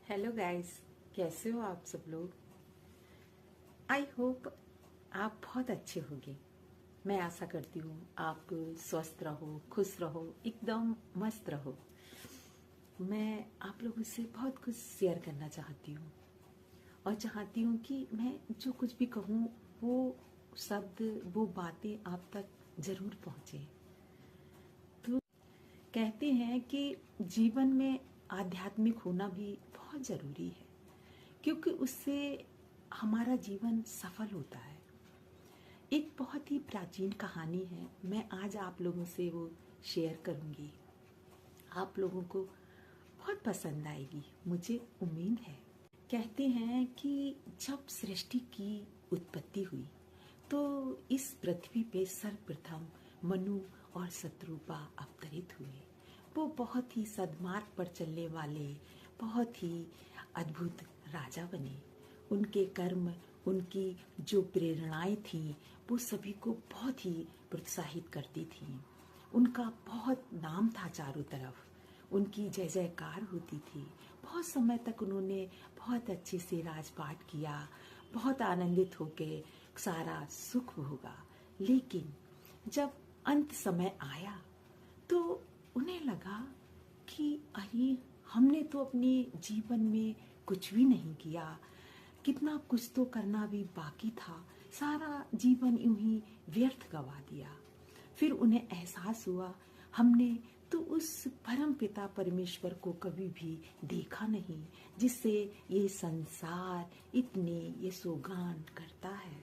Hello guys, कैसे हो आप सब लोग। आई होप आप बहुत अच्छे होंगे। मैं आशा करती हूँ आप स्वस्थ रहो, खुश रहो, एकदम मस्त रहो। मैं आप लोगों से बहुत कुछ शेयर करना चाहती हूँ और चाहती हूँ कि मैं जो कुछ भी कहूँ वो शब्द, वो बातें आप तक जरूर पहुँचे। तो कहते हैं कि जीवन में आध्यात्मिक होना भी बहुत ज़रूरी है, क्योंकि उससे हमारा जीवन सफल होता है। एक बहुत ही प्राचीन कहानी है, मैं आज आप लोगों से वो शेयर करूंगी। आप लोगों को बहुत पसंद आएगी, मुझे उम्मीद है। कहते हैं कि जब सृष्टि की उत्पत्ति हुई तो इस पृथ्वी पे सर्वप्रथम मनु और शत्रुपा अवतरित हुए। वो बहुत ही सद्मार्ग पर चलने वाले बहुत ही अद्भुत राजा बने। उनके कर्म, उनकी जो प्रेरणाएं थीं वो सभी को बहुत ही प्रोत्साहित करती थीं। उनका बहुत नाम था चारों तरफ, उनकी जय जयकार होती थी। बहुत समय तक उन्होंने बहुत अच्छे से राजपाट किया, बहुत आनंदित होके सारा सुख भोगा। लेकिन जब अंत समय आया तो उन्हें लगा कि अरे, हमने तो अपने जीवन में कुछ भी नहीं किया, कितना कुछ तो करना भी बाकी था, सारा जीवन यूं ही व्यर्थ गवा दिया। फिर उन्हें एहसास हुआ, हमने तो उस परम पिता परमेश्वर को कभी भी देखा नहीं जिससे ये संसार इतने ये सौगान करता है।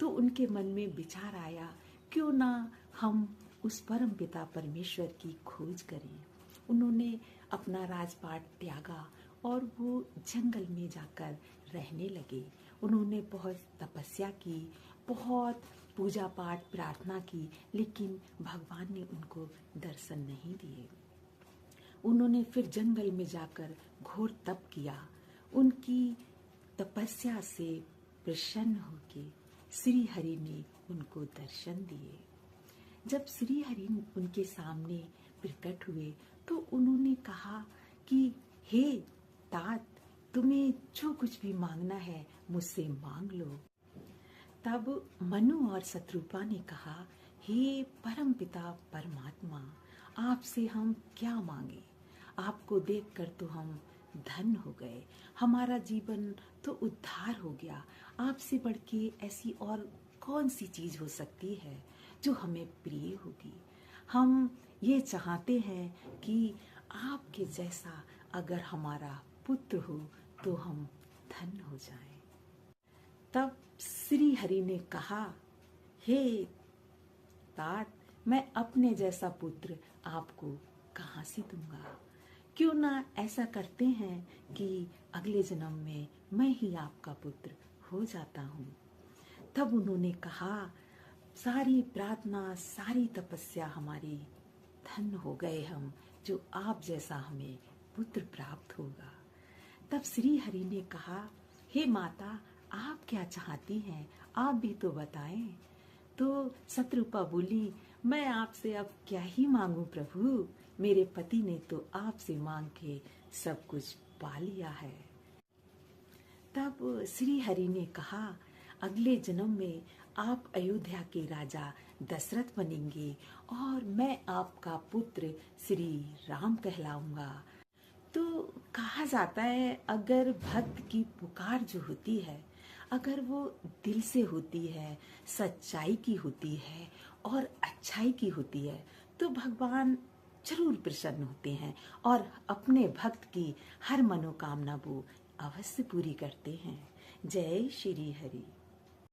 तो उनके मन में विचार आया, क्यों ना हम उस परम पिता परमेश्वर की खोज करें। उन्होंने अपना राजपाट त्यागा और वो जंगल में जाकर रहने लगे। उन्होंने बहुत तपस्या की, बहुत पूजा पाठ प्रार्थना की, लेकिन भगवान ने उनको दर्शन नहीं दिए। उन्होंने फिर जंगल में जाकर घोर तप किया। उनकी तपस्या से प्रसन्न होके श्री हरि ने उनको दर्शन दिए। जब श्री हरि उनके सामने प्रकट हुए तो उन्होंने कहा कि हे तात, तुम्हें जो कुछ भी मांगना है मुझसे मांग लो। तब मनु और शत्रुपा ने कहा, हे परम पिता परमात्मा, आपसे हम क्या मांगे। आपको देखकर तो हम धन्य हो गए, हमारा जीवन तो उद्धार हो गया। आपसे बढ़ के ऐसी और कौन सी चीज हो सकती है जो हमें प्रिय होगी। हम ये चाहते हैं कि आपके जैसा अगर हमारा पुत्र हो तो हम धन्य हो जाएं। तब श्री हरि ने कहा, हे तात, मैं अपने जैसा पुत्र आपको कहाँ से दूंगा। क्यों ना ऐसा करते हैं कि अगले जन्म में मैं ही आपका पुत्र हो जाता हूँ। तब उन्होंने कहा, सारी प्रार्थना, सारी तपस्या हमारी धन्य हो गए हम, जो आप जैसा हमें पुत्र प्राप्त होगा। तब श्री हरि ने कहा, हे माता, आप क्या चाहती हैं, आप भी तो बताएं। तो शत्रुपा बोली, मैं आपसे अब क्या ही मांगू प्रभु, मेरे पति ने तो आपसे मांग के सब कुछ पा लिया है। तब श्री हरि ने कहा, अगले जन्म में आप अयोध्या के राजा दशरथ बनेंगे और मैं आपका पुत्र श्री राम कहलाऊंगा। तो कहा जाता है, अगर भक्त की पुकार जो होती है, अगर वो दिल से होती है, सच्चाई की होती है और अच्छाई की होती है, तो भगवान जरूर प्रसन्न होते हैं और अपने भक्त की हर मनोकामना वो अवश्य पूरी करते हैं। जय श्री हरि।